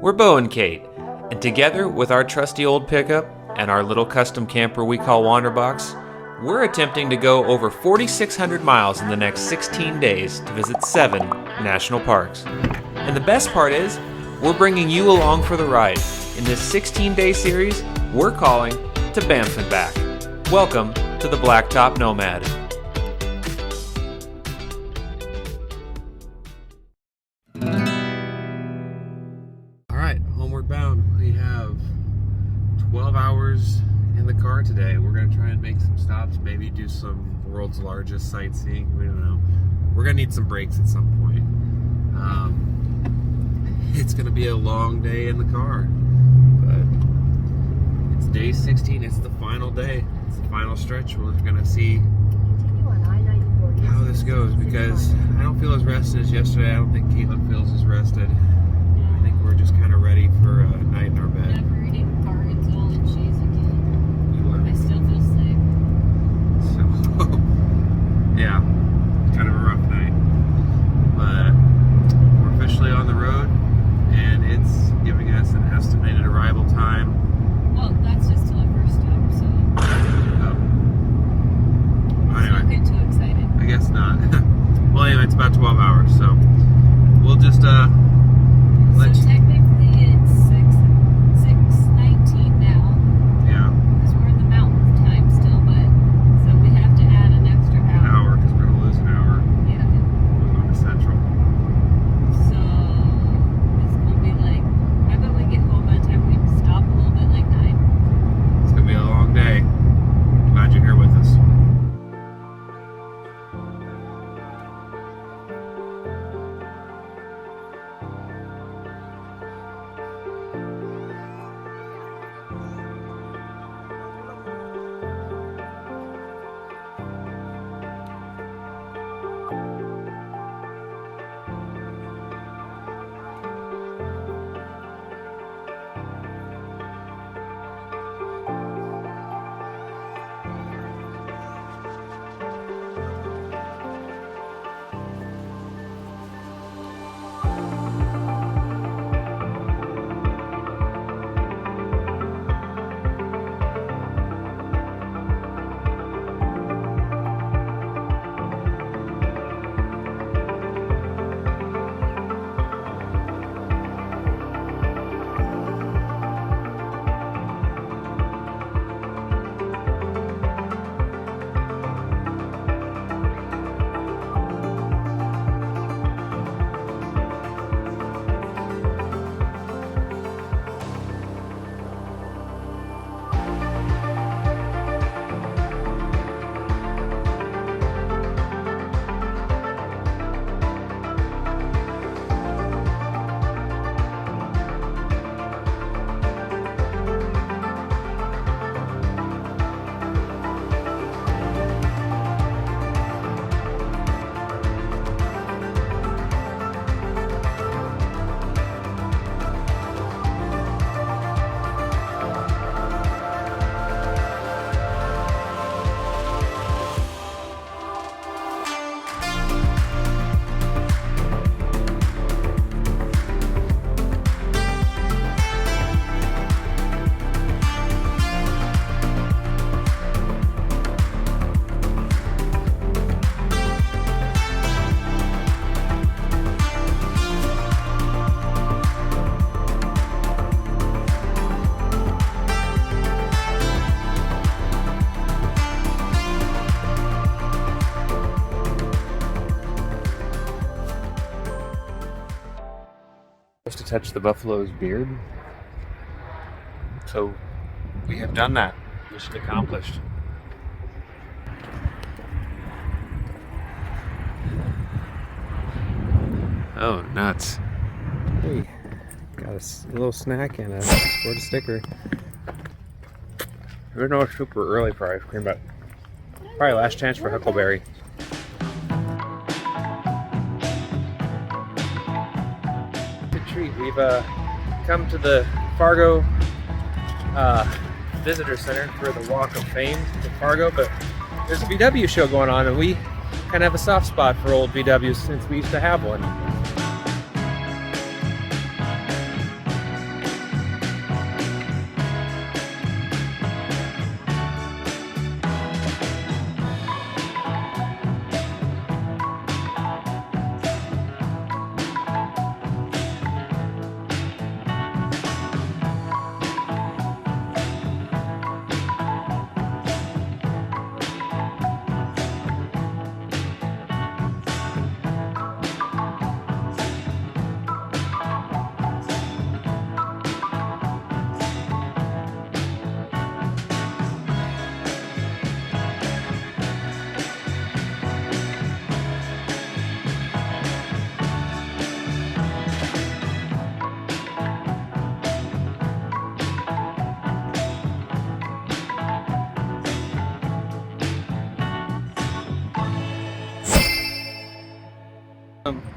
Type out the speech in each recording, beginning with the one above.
We're Bo and Kate, and together with our trusty old pickup and our little custom camper we call Wanderbox, we're attempting to go over 4,600 miles in the next 16 days to visit 7 national parks. And the best part is, we're bringing you along for the ride. In this 16-day series, we're calling to Banff and Back. Welcome to the Blacktop Nomad. Homeward bound. We have 12 hours in the car today. We're going to try and make some stops, maybe do some world's largest sightseeing. We don't know. We're going to need some breaks at some point. It's going to be a long day in the car, but it's day 16. It's the final day. It's the final stretch. We're going to see how this goes because I don't feel as rested as yesterday. I don't think Caitlin feels as rested. We're just kind of ready for a night in our bed. Never eating cards, all and cheese again. I still feel sick. So, yeah, kind of a rough night. But we're officially on the road, and it's giving us an estimated arrival time. Well, that's just till our first stop, so. Anyway, don't get too excited. I guess not. Well, anyway, it's about 12 hours, so we'll just, So technically it's 6:19 now. Yeah. Because we're in the mountain time still, but so we have to add an extra hour. An hour, because we're going to lose an hour. Yeah. We're going to Central. So it's going to be like, I bet we get home by the time we stop a little bit, like 9. It's going to be a long day. Glad you're here with us. To touch the buffalo's beard. So we have done that. Mission accomplished. Oh, nuts. Hey, got a little snack and a sport sticker. We're no super early for ice cream, but probably last chance for Huckleberry. Treat. We've come to the Fargo Visitor Center for the Walk of Fame to Fargo, but there's a VW show going on, and we kind of have a soft spot for old VWs since we used to have one.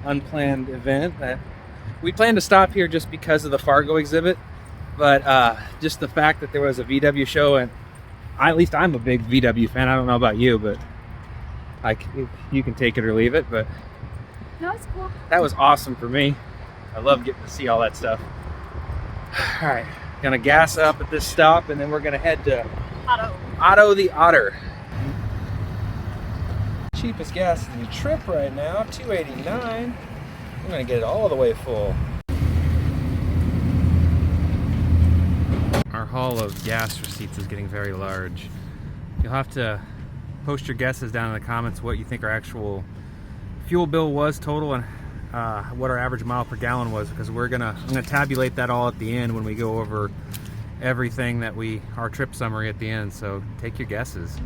unplanned event. That we planned to stop here just because of the Fargo exhibit, but just the fact that there was a VW show, and at least I'm a big VW fan. I don't know about you, but you can take it or leave it. But No, it's cool. that was awesome for me. I love getting to see all that stuff. All right, gonna gas up at this stop, and then we're gonna head to Otto the Otter. Cheapest gas in the trip right now, $2.89. I'm gonna get it all the way full. Our haul of gas receipts is getting very large. You'll have to post your guesses down in the comments what you think our actual fuel bill was total and what our average mile per gallon was, because I'm gonna tabulate that all at the end when we go over everything that our trip summary at the end. So take your guesses.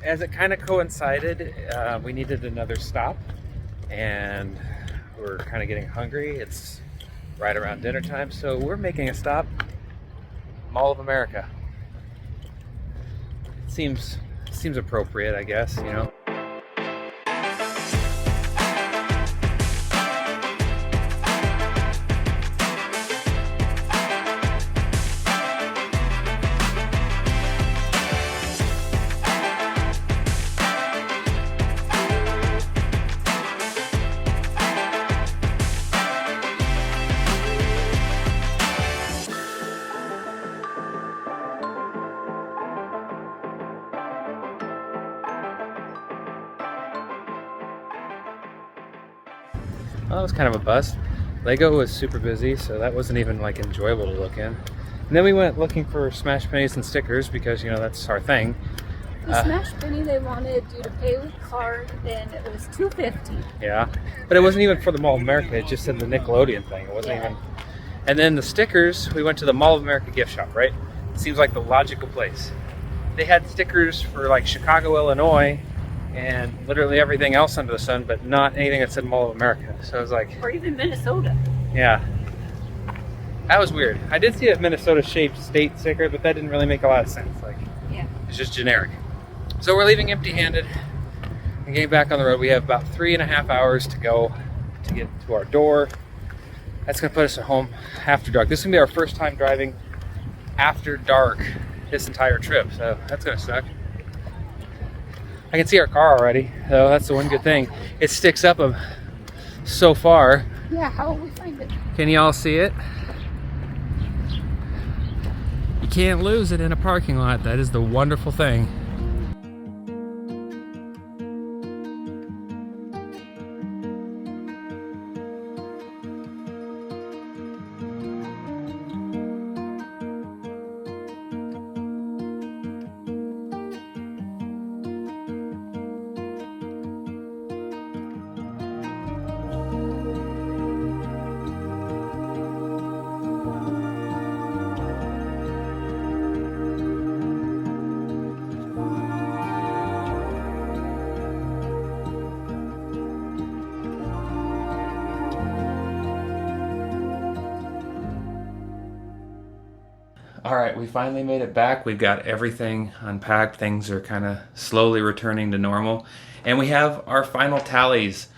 As it kind of coincided, we needed another stop, and we're kind of getting hungry. It's right around dinner time, so we're making a stop. Mall of America. Seems appropriate, I guess, you know. Well, that was kind of a bust. Lego was super busy, so that wasn't even like enjoyable to look in. And then we went looking for smash pennies and stickers because, you know, that's our thing. The smash penny they wanted you to pay with card, and it was $2.50. Yeah, but it wasn't even for the Mall of America. It just said the Nickelodeon thing. It wasn't even. And then the stickers, we went to the Mall of America gift shop, right? It seems like the logical place. They had stickers for like Chicago, Illinois, and literally everything else under the sun, but not anything that said Mall of America. So I was like, Or even Minnesota. yeah, that was weird. I did see a Minnesota-shaped state sticker, but that didn't really make a lot of sense. Like, Yeah. it's just generic. So we're leaving empty-handed and getting back on the road. We have about 3.5 hours to go to get to our door. That's gonna put us at home after dark. This is gonna be our first time driving after dark this entire trip, so that's gonna suck. I can see our car already, so that's the one good thing. It sticks up so far. Yeah, how will we find it? Can y'all see it? You can't lose it in a parking lot. That is the wonderful thing. All right, we finally made it back. We've got everything unpacked. Things are kind of slowly returning to normal. And we have our final tallies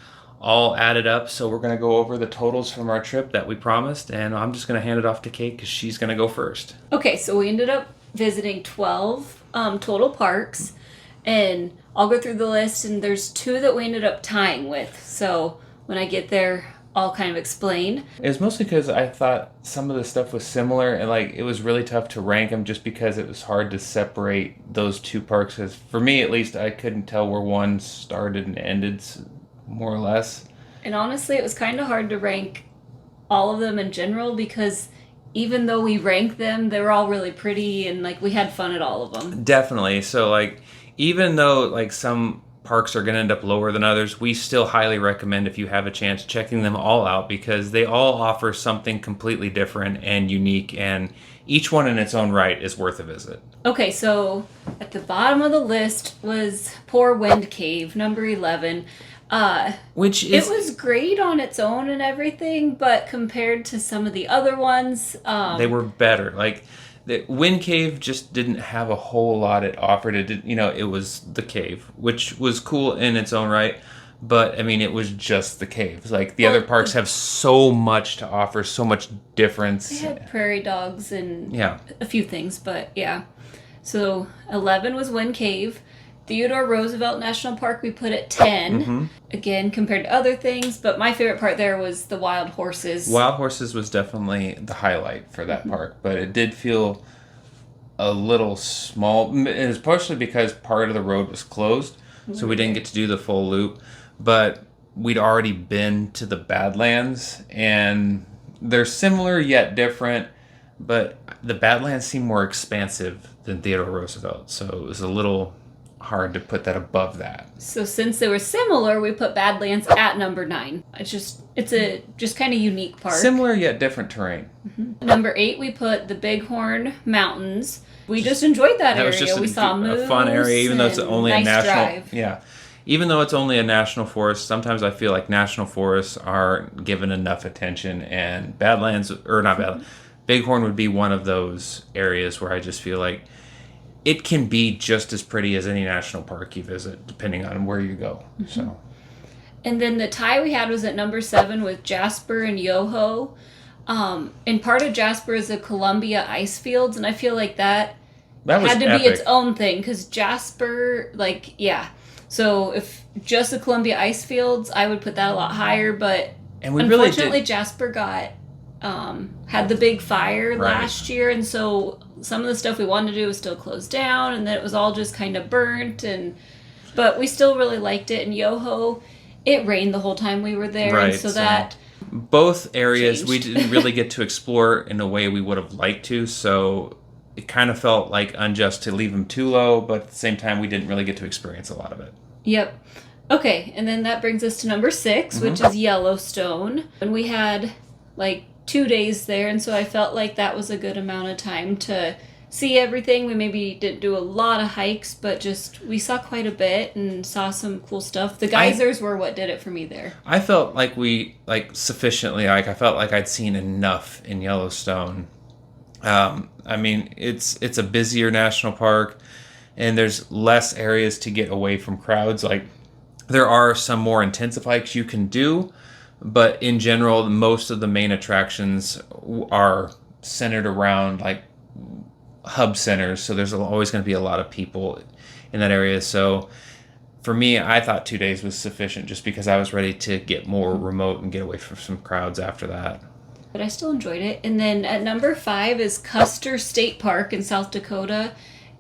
all added up. So we're going to go over the totals from our trip that we promised. And I'm just going to hand it off to Kate because she's going to go first. Okay, so we ended up visiting 12 total parks. And I'll go through the list, and there's 2 that we ended up tying with. So when I get there, I'll kind of explain. It was mostly because I thought some of the stuff was similar, and like it was really tough to rank them just because it was hard to separate those 2 parks. Because for me, at least, I couldn't tell where one started and ended, more or less. And honestly, it was kind of hard to rank all of them in general because even though we ranked them, they were all really pretty and like we had fun at all of them. Definitely. So like even though like some parks are going to end up lower than others, we still highly recommend, if you have a chance, checking them all out, because they all offer something completely different and unique, and each one in its own right is worth a visit. Okay, so at the bottom of the list was Poor Wind Cave, number 11. Which is... It was great on its own and everything, but compared to some of the other ones... they were better. Like, the Wind Cave just didn't have a whole lot it offered. It did, it was the cave, which was cool in its own right. But, I mean, it was just the caves. Like, the other parks have so much to offer, so much difference. They had prairie dogs and a few things, but yeah. So, 11 was Wind Cave. Theodore Roosevelt National Park, we put at 10. Mm-hmm. Again, compared to other things. But my favorite part there was the wild horses. Wild horses was definitely the highlight for that park. But it did feel a little small. It was partially because part of the road was closed. So we didn't get to do the full loop. But we'd already been to the Badlands. And they're similar yet different. But the Badlands seem more expansive than Theodore Roosevelt. So it was a little... hard to put that above that. So since they were similar, we put Badlands at number 9. It's a just kind of unique park. Similar yet different terrain. Mm-hmm. Number 8, we put the Bighorn Mountains. We just enjoyed that area. Was just we saw moose, a fun area, even though it's only nice a national. Drive. Yeah, even though it's only a national forest, sometimes I feel like national forests aren't given enough attention, and Badlands or not Badlands, Bighorn would be one of those areas where I just feel like it can be just as pretty as any national park you visit, depending on where you go. Mm-hmm. So, and then the tie we had was at number 7 with Jasper and Yoho. And part of Jasper is the Columbia ice fields, and I feel like that had to epic. be its own thing, because Jasper, So if just the Columbia ice fields, I would put that a lot higher, but unfortunately Jasper got had the big fire last year, and so some of the stuff we wanted to do was still closed down, and then it was all just kind of burnt, but we still really liked it. And Yoho, it rained the whole time we were there, and so that both areas changed. We didn't really get to explore in a way we would have liked to, so it kind of felt like unjust to leave them too low, but at the same time we didn't really get to experience a lot of it. Yep. Okay, and then that brings us to number 6, which is Yellowstone, and we had 2 days there, and so I felt like that was a good amount of time to see everything. We maybe didn't do a lot of hikes, but we saw quite a bit and saw some cool stuff. The geysers were what did it for me there. I felt like sufficiently, I felt like I'd seen enough in Yellowstone. I mean, it's a busier national park, and there's less areas to get away from crowds. There are some more intensive hikes you can do, but in general, most of the main attractions are centered around hub centers, so there's always going to be a lot of people in that area. So for me, I thought 2 days was sufficient, just because I was ready to get more remote and get away from some crowds after that. But I still enjoyed it. And then at number 5 is Custer State Park in South Dakota,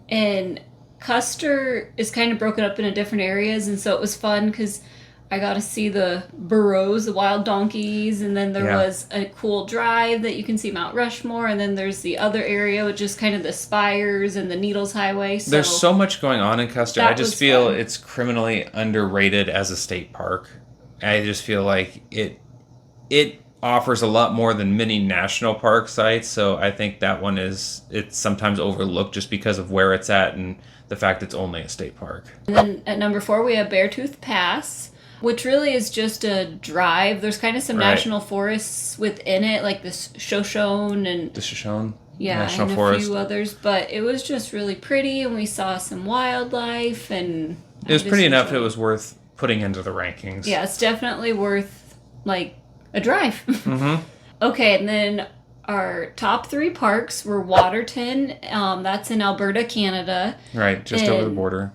and Custer is kind of broken up into different areas, and so it was fun because I got to see the burros, the wild donkeys, and then there was a cool drive that you can see Mount Rushmore, and then there's the other area, which is kind of the Spires and the Needles Highway. So there's so much going on in Custer. I just feel it's criminally underrated as a state park. I just feel like it offers a lot more than many national park sites, so I think that one it's sometimes overlooked just because of where it's at and the fact it's only a state park. And then at number 4 we have Beartooth Pass, which really is just a drive. There's kind of some national forests within it, like the Shoshone and the Shoshone National Forest, a few others, but it was just really pretty, and we saw some wildlife, and it was pretty enough it was worth putting into the rankings. Yeah, it's definitely worth a drive. Mm-hmm. Okay, and then our top 3 parks were Waterton, that's in Alberta, Canada. Right, just over the border.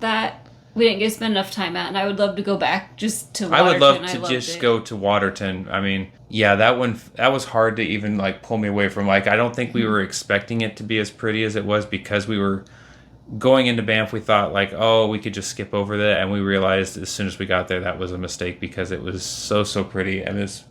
That we didn't get to spend enough time at, and I would love to go back just to Waterton. I would love to just go to Waterton. I mean, yeah, that was hard to even pull me away from. I don't think we were expecting it to be as pretty as it was, because we were going into Banff. We thought we could just skip over that, and we realized as soon as we got there that was a mistake, because it was so pretty, and it's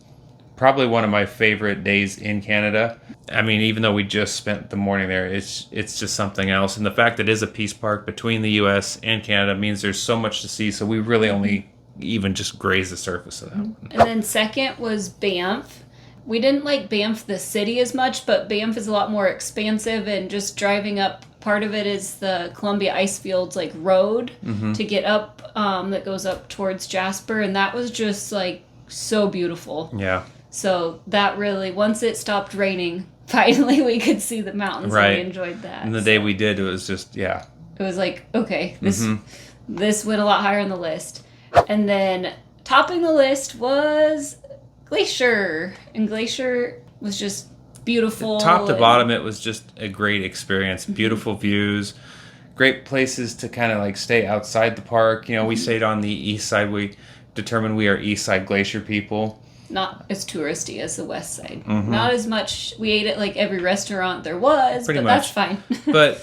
probably one of my favorite days in Canada. I mean, even though we just spent the morning there, it's just something else. And the fact that it is a peace park between the U.S. and Canada means there's so much to see. So we really only even just graze the surface of that one. And then second was Banff. We didn't like Banff the city as much, but Banff is a lot more expansive, and just driving up, part of it is the Columbia Icefields like road to get up that goes up towards Jasper, and that was just like so beautiful. Yeah. So that really, once it stopped raining, finally we could see the mountains. Right. And we enjoyed that. And the day we did, it was just, yeah. It was like, okay, this went a lot higher on the list. And then topping the list was Glacier. And Glacier was just beautiful. Top to bottom, it was just a great experience. Beautiful views, great places to kind of like stay outside the park. You know, we stayed on the east side. We determined we are east side Glacier people. Not as touristy as the west side. Not as much. We ate at like every restaurant there was, Pretty but much. that's fine. But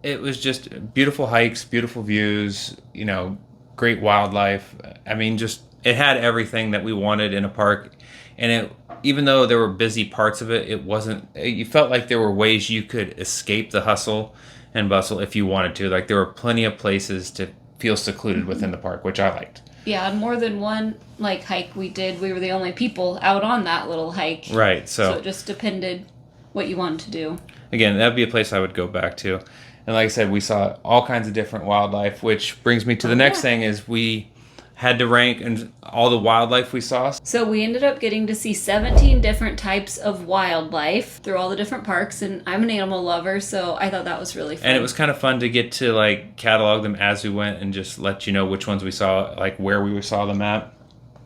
it was just beautiful hikes, beautiful views, you know, great wildlife. I mean, just it had everything that we wanted in a park. And it, even though there were busy parts of it, it wasn't, you felt like there were ways you could escape the hustle and bustle if you wanted to. Like there were plenty of places to feel secluded within the park, which I liked. Yeah, more than one like hike we did. We were the only people out on that little hike. Right. So So it just depended what you wanted to do. again, that'd be a place I would go back to. And like I said, we saw all kinds of different wildlife, which brings me to the next thing is we had to rank and all the wildlife we saw. So we ended up getting to see 17 different types of wildlife through all the different parks, and I'm an animal lover, so I thought that was really fun. And it was kind of fun to get to like catalog them as we went and just let you know which ones we saw, like where we saw them at.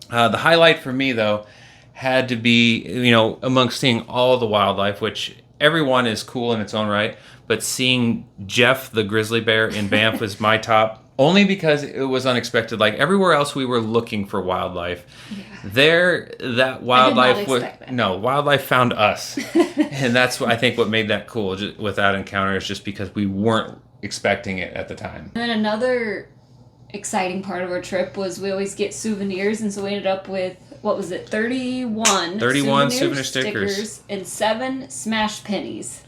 The highlight for me though had to be, you know, amongst seeing all the wildlife, which everyone is cool in its own right, but seeing Jeff the grizzly bear in Banff was my top. Only because it was unexpected. Like everywhere else, we were looking for wildlife. Yeah. There, that wildlife was no wildlife found us, and that's what I think what made that cool. Just, with that encounter, is just because we weren't expecting it at the time. And then another exciting part of our trip was we always get souvenirs, and so we ended up with, what was it, 31 souvenir stickers and 7 smash pennies.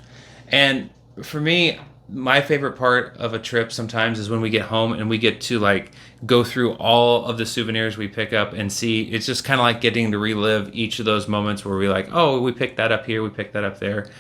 And for me, my favorite part of a trip sometimes is when we get home and we get to like go through all of the souvenirs we pick up and see. It's just kind of like getting to relive each of those moments where we're like, oh, we picked that up here, we picked that up there.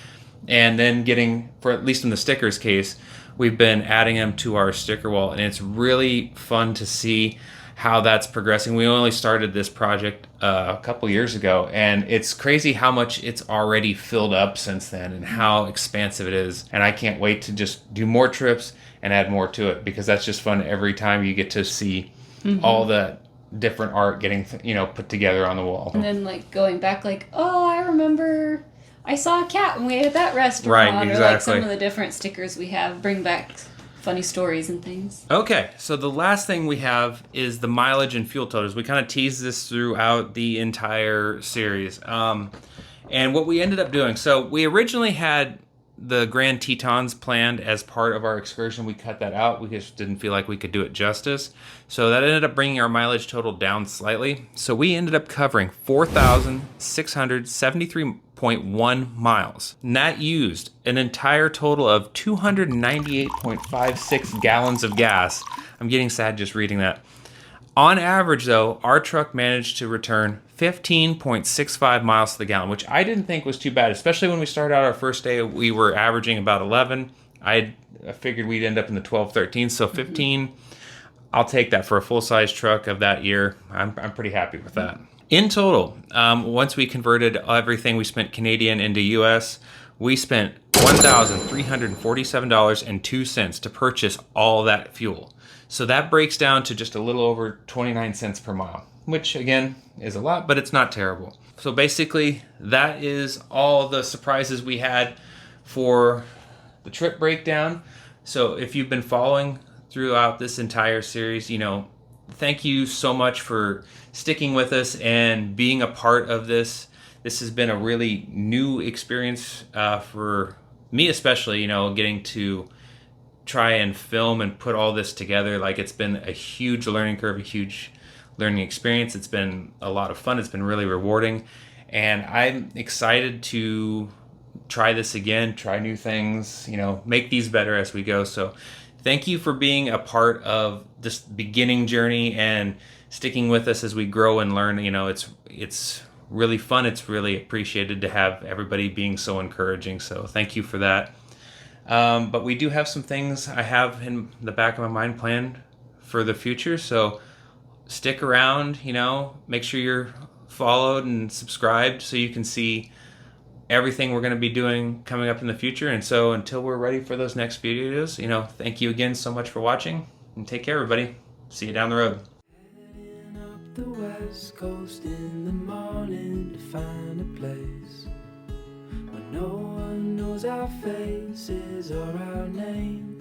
And then getting, for at least in the stickers case, we've been adding them to our sticker wall, and it's really fun to see how that's progressing. We only started this project a couple years ago, and it's crazy how much it's already filled up since then and how expansive it is. And I can't wait to just do more trips and add more to it, because that's just fun every time you get to see all the different art getting put together on the wall. And then like going back, like, oh, I remember I saw a cat when we ate at that restaurant. Right, exactly. Or like some of the different stickers we have bring back funny stories and things. Okay, so the last thing we have is the mileage and fuel totals. We kind of teased this throughout the entire series. And what we ended up doing, so we originally had the Grand Tetons planned as part of our excursion. We cut that out. We just didn't feel like we could do it justice. So that ended up bringing our mileage total down slightly. So we ended up covering 4,673.1 miles. And that used an entire total of 298.56 gallons of gas. I'm getting sad just reading that. On average, though, our truck managed to return 15.65 miles to the gallon, which I didn't think was too bad, especially when we started out our first day. We were averaging about 11. I figured we'd end up in the 12, 13, so 15. I'll take that for a full-size truck of that year. I'm pretty happy with that. In total, once we converted everything we spent Canadian into U.S., we spent $1,347.02 to purchase all that fuel. So that breaks down to just a little over 29 cents per mile, which again is a lot, but it's not terrible. So basically, that is all the surprises we had for the trip breakdown. So if you've been following throughout this entire series, thank you so much for sticking with us and being a part of this. This has been a really new experience for me, especially, getting to try and film and put all this together. Like, it's been a huge learning curve, a huge learning experience. It's been a lot of fun. It's been really rewarding. And I'm excited to try this again, try new things, make these better as we go. So thank you for being a part of this beginning journey and sticking with us as we grow and learn. It's really fun. It's really appreciated to have everybody being so encouraging. So thank you for that. But we do have some things I have in the back of my mind planned for the future. So stick around, make sure you're followed and subscribed so you can see everything we're going to be doing coming up in the future. And so until we're ready for those next videos, thank you again so much for watching, and take care, everybody. See you down the road. Heading up the west coast in the morning to find a place where no one knows our faces or our names.